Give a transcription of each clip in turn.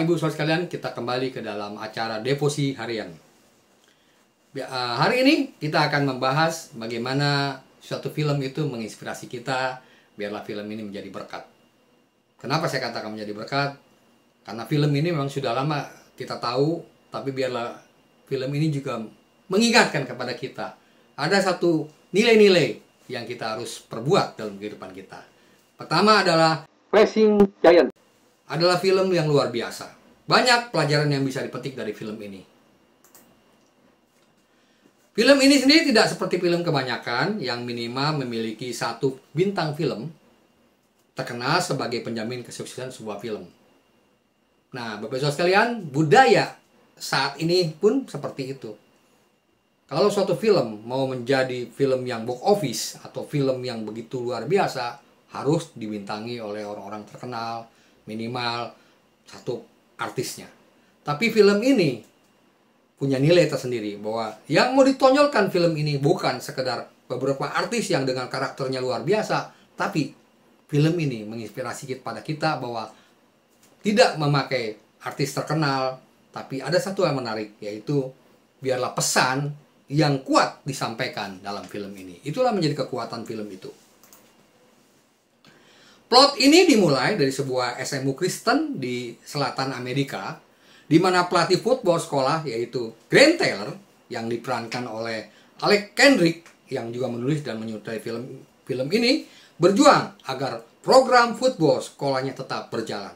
Bapak Ibu saudara sekalian, kita kembali ke dalam acara Devosi Harian. Hari ini kita akan membahas bagaimana suatu film itu menginspirasi kita, biarlah film ini menjadi berkat. Kenapa saya katakan menjadi berkat? Karena film ini memang sudah lama kita tahu, tapi biarlah film ini juga mengingatkan kepada kita. Ada satu nilai-nilai yang kita harus perbuat dalam kehidupan kita. Pertama adalah Flashing Giant. Adalah film yang luar biasa. Banyak pelajaran yang bisa dipetik dari film ini. Film ini sendiri tidak seperti film kebanyakan yang minimal memiliki satu bintang film terkenal sebagai penjamin kesuksesan sebuah film. Nah, Bapak Ibu sekalian, budaya saat ini pun seperti itu. Kalau suatu film mau menjadi film yang box office atau film yang begitu luar biasa, harus dibintangi oleh orang-orang terkenal, minimal satu artisnya. Tapi film ini punya nilai tersendiri, bahwa yang mau ditonjolkan film ini bukan sekedar beberapa artis yang dengan karakternya luar biasa, tapi film ini menginspirasi pada kita bahwa tidak memakai artis terkenal, tapi ada satu yang menarik, yaitu biarlah pesan yang kuat disampaikan dalam film ini. Itulah menjadi kekuatan film itu. Plot ini dimulai dari sebuah SMU Kristen di selatan Amerika, di mana pelatih football sekolah yaitu Grant Taylor yang diperankan oleh Alex Kendrick yang juga menulis dan menyutradarai film ini berjuang agar program football sekolahnya tetap berjalan.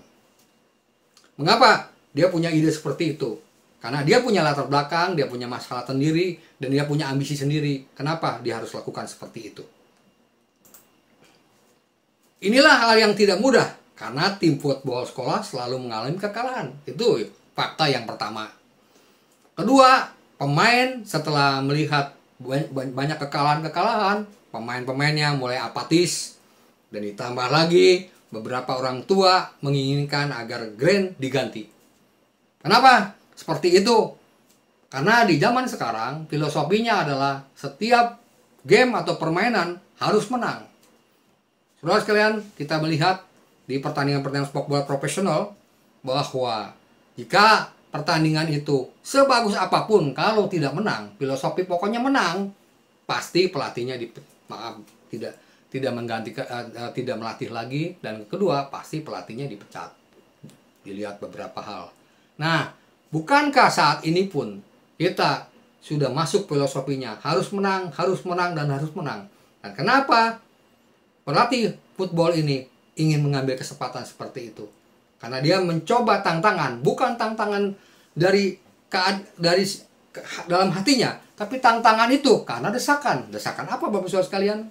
Mengapa dia punya ide seperti itu? Karena dia punya latar belakang, dia punya masalah sendiri, dan dia punya ambisi sendiri. Kenapa dia harus lakukan seperti itu? Inilah hal yang tidak mudah, karena tim football sekolah selalu mengalami kekalahan. Itu fakta yang pertama. Kedua, pemain setelah melihat banyak kekalahan-kekalahan, pemain-pemainnya mulai apatis. Dan ditambah lagi, beberapa orang tua menginginkan agar Grant diganti. Kenapa seperti itu? Karena di zaman sekarang, filosofinya adalah setiap game atau permainan harus menang. Saudara sekalian, kita melihat di pertandingan-pertandingan sepak bola profesional bahwa jika pertandingan itu sebagus apapun, kalau tidak menang, filosofi pokoknya menang, pasti pelatihnya tidak melatih lagi, dan kedua pasti pelatihnya dipecat. Dilihat beberapa hal. Nah, bukankah saat ini pun kita sudah masuk filosofinya harus menang, dan harus menang. Dan kenapa pelatih football ini ingin mengambil kesempatan seperti itu? Karena dia mencoba tantangan, bukan tantangan dari dalam hatinya, tapi tantangan itu karena desakan. Desakan apa, Bapak Saudara sekalian?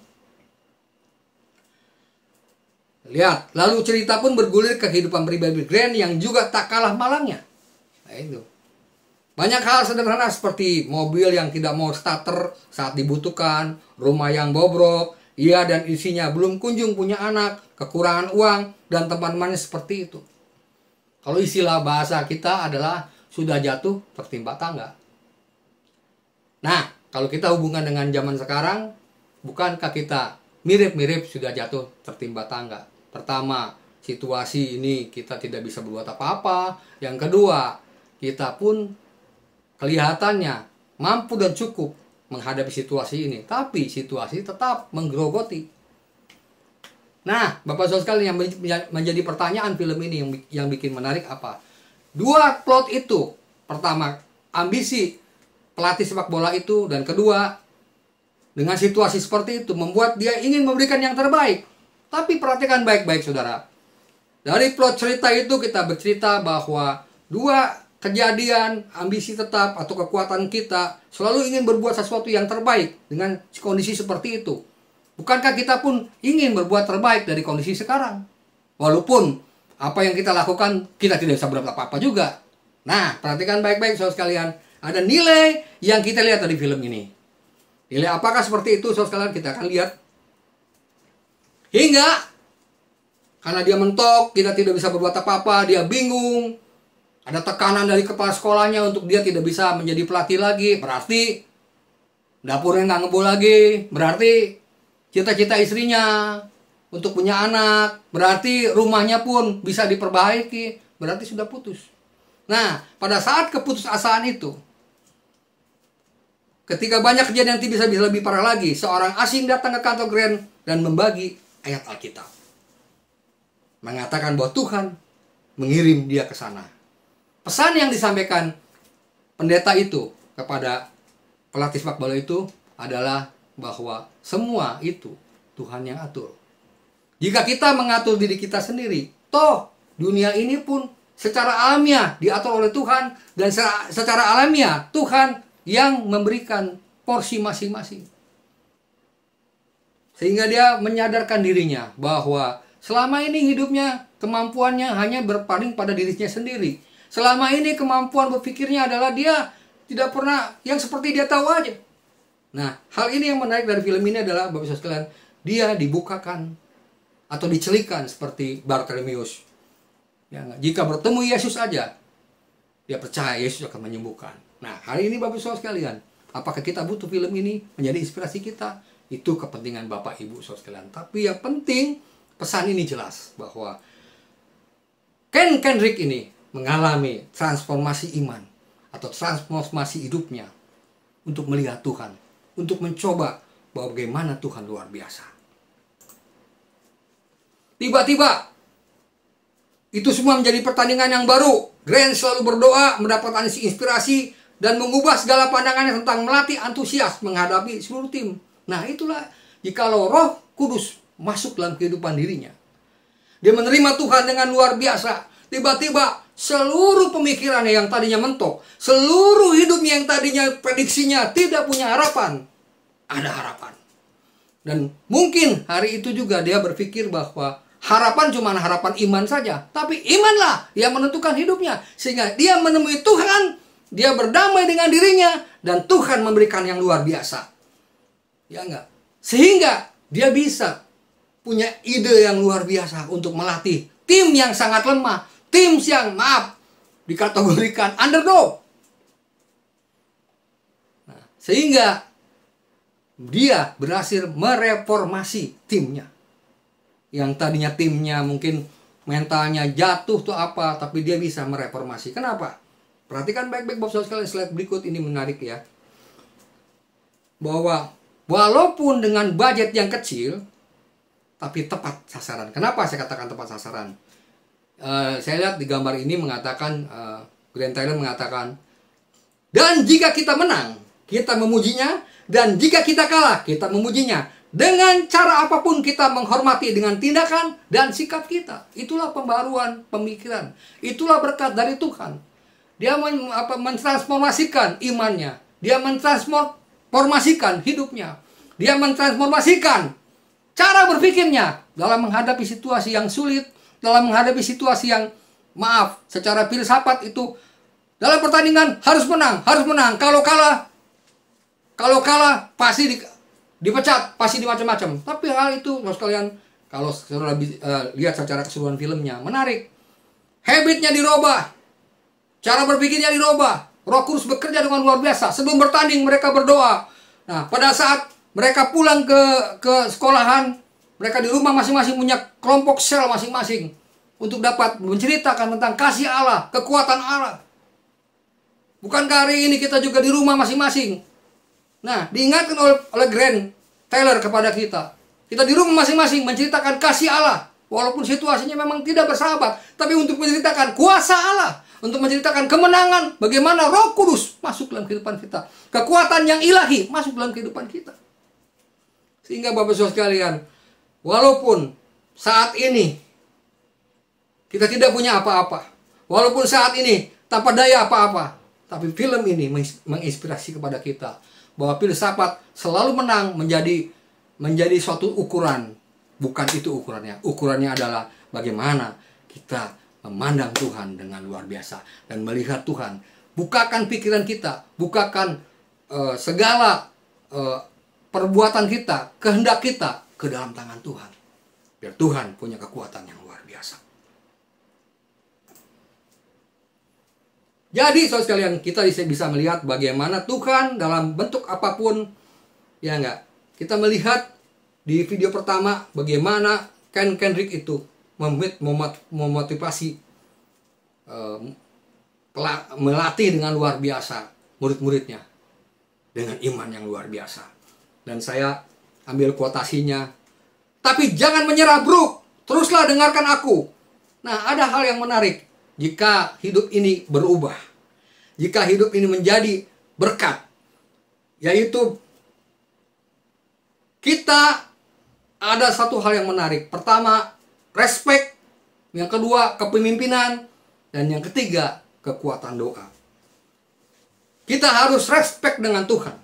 Lihat, lalu cerita pun bergulir ke kehidupan pribadi Grant yang juga tak kalah malangnya. Nah, itu. Banyak hal sederhana seperti mobil yang tidak mau starter saat dibutuhkan, rumah yang bobrok, ia dan isinya belum kunjung punya anak, kekurangan uang, dan teman-temannya seperti itu. Kalau istilah bahasa kita adalah sudah jatuh tertimpa tangga. Nah, kalau kita hubungkan dengan zaman sekarang, bukankah kita mirip-mirip sudah jatuh tertimpa tangga? Pertama, situasi ini kita tidak bisa berbuat apa-apa. Yang kedua, kita pun kelihatannya mampu dan cukup menghadapi situasi ini, tapi situasi tetap menggerogoti. Nah, Bapak Saudara sekalian, yang menjadi pertanyaan film ini yang bikin menarik apa? Dua plot itu. Pertama, ambisi pelatih sepak bola itu, dan kedua, dengan situasi seperti itu membuat dia ingin memberikan yang terbaik. Tapi perhatikan baik-baik, saudara. Dari plot cerita itu kita bercerita bahwa dua kejadian, ambisi tetap atau kekuatan kita selalu ingin berbuat sesuatu yang terbaik dengan kondisi seperti itu. Bukankah kita pun ingin berbuat terbaik dari kondisi sekarang? Walaupun apa yang kita lakukan kita tidak bisa berbuat apa-apa juga. Nah, perhatikan baik-baik saudara sekalian. Ada nilai yang kita lihat dari film ini. Nilai apakah seperti itu saudara sekalian? Kita akan lihat. Hingga karena dia mentok, kita tidak bisa berbuat apa-apa, dia bingung. Ada tekanan dari kepala sekolahnya untuk dia tidak bisa menjadi pelatih lagi. Berarti dapurnya nggak ngebul lagi. Berarti cita-cita istrinya untuk punya anak. Berarti rumahnya pun bisa diperbaiki. Berarti sudah putus. Nah, pada saat keputusasaan itu, ketika banyak kejadian yang bisa lebih parah lagi, seorang asing datang ke kantor Grand dan membagi ayat Alkitab. Mengatakan bahwa Tuhan mengirim dia ke sana. Pesan yang disampaikan pendeta itu kepada pelatih sepak bola itu adalah bahwa semua itu Tuhan yang atur. Jika kita mengatur diri kita sendiri, toh dunia ini pun secara alamiah diatur oleh Tuhan, dan secara alamiah Tuhan yang memberikan porsi masing-masing. Sehingga dia menyadarkan dirinya bahwa selama ini hidupnya, kemampuannya hanya berpaling pada dirinya sendiri. Selama ini kemampuan berpikirnya adalah dia tidak pernah yang seperti dia tahu aja. Nah, hal ini yang menarik dari film ini adalah, Bapak Ibu sekalian, dia dibukakan atau dicelikan seperti Bartimeus. Ya, jika bertemu Yesus aja, dia percaya Yesus akan menyembuhkan. Nah, hari ini Bapak Ibu sekalian, apakah kita butuh film ini menjadi inspirasi kita? Itu kepentingan Bapak Ibu sekalian. Tapi yang penting, pesan ini jelas bahwa Ken Kendrick ini mengalami transformasi iman atau transformasi hidupnya untuk melihat Tuhan, untuk mencoba bahwa bagaimana Tuhan luar biasa. Tiba-tiba itu semua menjadi pertandingan yang baru. Grant selalu berdoa, mendapatkan inspirasi, dan mengubah segala pandangannya tentang melatih antusias menghadapi seluruh tim. Nah, itulah jikalau Roh Kudus masuk dalam kehidupan dirinya. Dia menerima Tuhan dengan luar biasa. Tiba-tiba seluruh pemikirannya yang tadinya mentok, seluruh hidupnya yang tadinya prediksinya tidak punya harapan, ada harapan. Dan mungkin hari itu juga dia berpikir bahwa harapan cuma harapan iman saja. Tapi imanlah yang menentukan hidupnya. Sehingga dia menemui Tuhan, dia berdamai dengan dirinya, dan Tuhan memberikan yang luar biasa. Ya enggak? Sehingga dia bisa punya ide yang luar biasa untuk melatih tim yang sangat lemah. Tim yang, dikategorikan underdog. Nah, sehingga dia berhasil mereformasi timnya. Yang tadinya timnya mungkin mentalnya jatuh tuh apa, tapi dia bisa mereformasi. Kenapa? Perhatikan baik-baik Bapak sekalian, slide berikut ini menarik ya. Bahwa walaupun dengan budget yang kecil, tapi tepat sasaran. Kenapa saya katakan tepat sasaran? Saya lihat di gambar ini mengatakan, Grant Taylor mengatakan, dan jika kita menang, kita memujinya, dan jika kita kalah, kita memujinya. Dengan cara apapun kita menghormati dengan tindakan dan sikap kita. Itulah pembaruan pemikiran. Itulah berkat dari Tuhan. Dia mentransformasikan imannya. Dia mentransformasikan hidupnya. Dia mentransformasikan cara berpikirnya dalam menghadapi situasi yang sulit, dalam menghadapi situasi yang secara filsafat itu dalam pertandingan harus menang, harus menang. Kalau kalah pasti dipecat, pasti macam-macam. Tapi hal itu, sekalian, kalau saudara lihat secara keseluruhan filmnya, menarik. Habitnya dirubah, cara berpikirnya dirubah. Roh Kudus bekerja dengan luar biasa. Sebelum bertanding mereka berdoa. Nah, pada saat mereka pulang ke sekolahan, mereka di rumah masing-masing punya kelompok sel masing-masing untuk dapat menceritakan tentang kasih Allah, kekuatan Allah. Bukankah hari ini kita juga di rumah masing-masing? Nah, diingatkan oleh Grant Taylor kepada kita. Kita di rumah masing-masing menceritakan kasih Allah. Walaupun situasinya memang tidak bersahabat. Tapi untuk menceritakan kuasa Allah. Untuk menceritakan kemenangan. Bagaimana Roh Kudus masuk dalam kehidupan kita. Kekuatan yang ilahi masuk dalam kehidupan kita. Sehingga Bapak Saudara sekalian, walaupun saat ini kita tidak punya apa-apa. Walaupun saat ini tanpa daya apa-apa. Tapi film ini menginspirasi kepada kita bahwa filsafat selalu menang menjadi suatu ukuran. Bukan itu ukurannya. Ukurannya adalah bagaimana kita memandang Tuhan dengan luar biasa dan melihat Tuhan. Bukakan pikiran kita, bukakan segala perbuatan kita, kehendak kita ke dalam tangan Tuhan. Biar Tuhan punya kekuatan yang luar biasa. Jadi saudara sekalian, kita bisa melihat bagaimana Tuhan dalam bentuk apapun, ya enggak. Kita melihat di video pertama bagaimana Ken Kendrick itu memotivasi melatih dengan luar biasa murid-muridnya dengan iman yang luar biasa. Dan saya ambil kuotasinya, tapi jangan menyerah bro, teruslah dengarkan aku. Nah, ada hal yang menarik. Jika hidup ini berubah, jika hidup ini menjadi berkat, yaitu kita ada satu hal yang menarik. Pertama, respect. Yang kedua, kepemimpinan. Dan yang ketiga, kekuatan doa. Kita harus respect dengan Tuhan.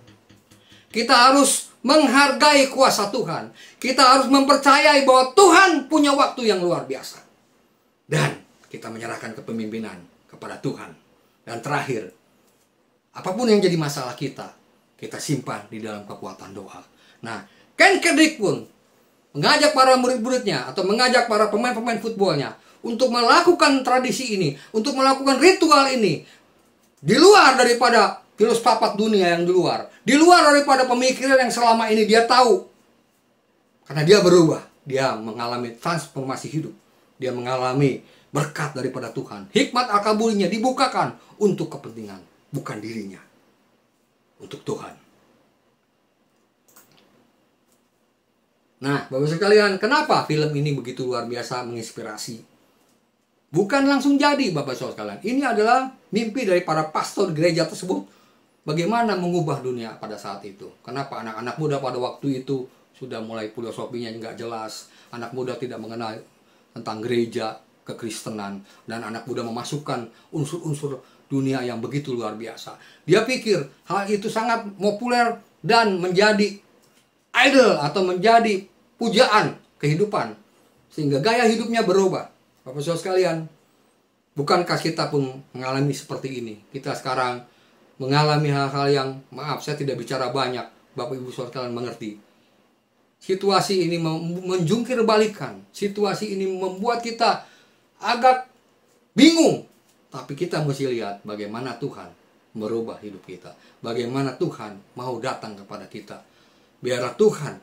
Kita harus menghargai kuasa Tuhan. Kita harus mempercayai bahwa Tuhan punya waktu yang luar biasa. Dan kita menyerahkan kepemimpinan kepada Tuhan. Dan terakhir, apapun yang jadi masalah kita, kita simpan di dalam kekuatan doa. Nah, Ken Kendrick pun mengajak para murid-muridnya atau mengajak para pemain-pemain footballnya untuk melakukan tradisi ini, untuk melakukan ritual ini di luar daripada filsafat dunia yang di luar daripada pemikiran yang selama ini dia tahu. Karena dia berubah, dia mengalami transformasi hidup, dia mengalami berkat daripada Tuhan. Hikmat akabulinya dibukakan untuk kepentingan, bukan dirinya, untuk Tuhan. Nah, Bapak sekalian, kenapa film ini begitu luar biasa menginspirasi? Bukan langsung jadi, Bapak Saudara sekalian. Ini adalah mimpi dari para pastor gereja tersebut. Bagaimana mengubah dunia pada saat itu. Kenapa anak-anak muda pada waktu itu sudah mulai filosofinya nggak jelas. Anak muda tidak mengenal tentang gereja, kekristenan. Dan anak muda memasukkan unsur-unsur dunia yang begitu luar biasa. Dia pikir hal itu sangat populer dan menjadi idol atau menjadi pujaan kehidupan. Sehingga gaya hidupnya berubah. Bapak Saudara sekalian, bukankah kita pun mengalami seperti ini? Kita sekarang mengalami hal-hal yang, maaf saya tidak bicara banyak, Bapak Ibu Saudara sekalian mengerti. Situasi ini menjungkir balikan. Situasi ini membuat kita agak bingung. Tapi kita mesti lihat bagaimana Tuhan merubah hidup kita. Bagaimana Tuhan mau datang kepada kita. Biarlah Tuhan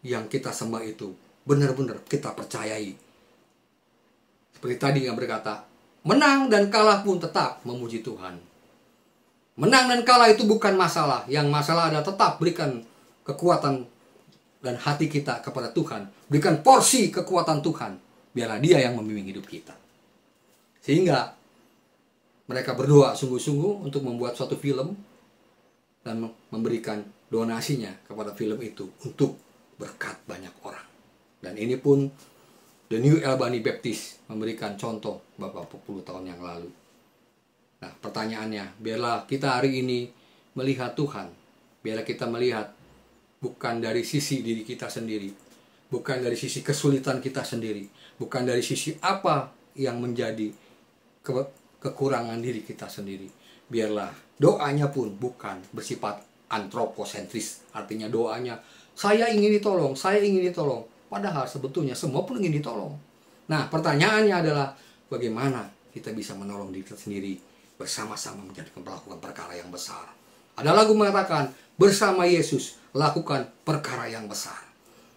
yang kita sembah itu benar-benar kita percayai. Seperti tadi yang berkata, menang dan kalah pun tetap memuji Tuhan. Menang dan kalah itu bukan masalah. Yang masalah adalah tetap berikan kekuatan dan hati kita kepada Tuhan. Berikan porsi kekuatan Tuhan. Biarlah Dia yang membimbing hidup kita. Sehingga mereka berdoa sungguh-sungguh untuk membuat suatu film dan memberikan donasinya kepada film itu untuk berkat banyak orang. Dan ini pun The New Albany Baptist memberikan contoh beberapa puluh tahun yang lalu. Nah, pertanyaannya, biarlah kita hari ini melihat Tuhan. Biarlah kita melihat bukan dari sisi diri kita sendiri. Bukan dari sisi kesulitan kita sendiri. Bukan dari sisi apa yang menjadi kekurangan diri kita sendiri. Biarlah doanya pun bukan bersifat antroposentris. Artinya doanya, saya ingin ditolong, saya ingin ditolong. Padahal sebetulnya semua pun ingin ditolong. Nah, pertanyaannya adalah bagaimana kita bisa menolong diri kita sendiri bersama-sama melakukan perkara yang besar. Ada lagu mengatakan, bersama Yesus lakukan perkara yang besar.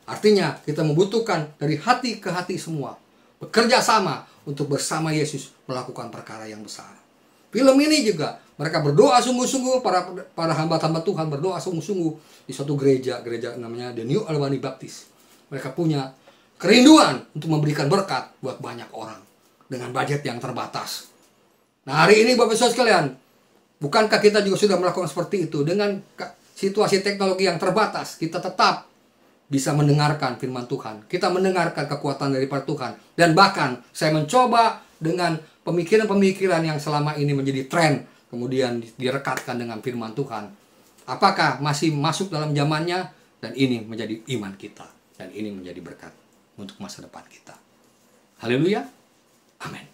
Artinya kita membutuhkan dari hati ke hati semua bekerja sama untuk bersama Yesus melakukan perkara yang besar. Film ini juga mereka berdoa sungguh-sungguh, para hamba-hamba Tuhan berdoa sungguh-sungguh di suatu gereja namanya The New Albany Baptist. Mereka punya kerinduan untuk memberikan berkat buat banyak orang dengan budget yang terbatas. Nah, hari ini Bapak Saudara sekalian, bukankah kita juga sudah melakukan seperti itu? Dengan situasi teknologi yang terbatas, kita tetap bisa mendengarkan firman Tuhan. Kita mendengarkan kekuatan daripada Tuhan. Dan bahkan saya mencoba dengan pemikiran-pemikiran yang selama ini menjadi tren, kemudian direkatkan dengan firman Tuhan. Apakah masih masuk dalam zamannya? Dan ini menjadi iman kita. Dan ini menjadi berkat untuk masa depan kita. Haleluya. Amin.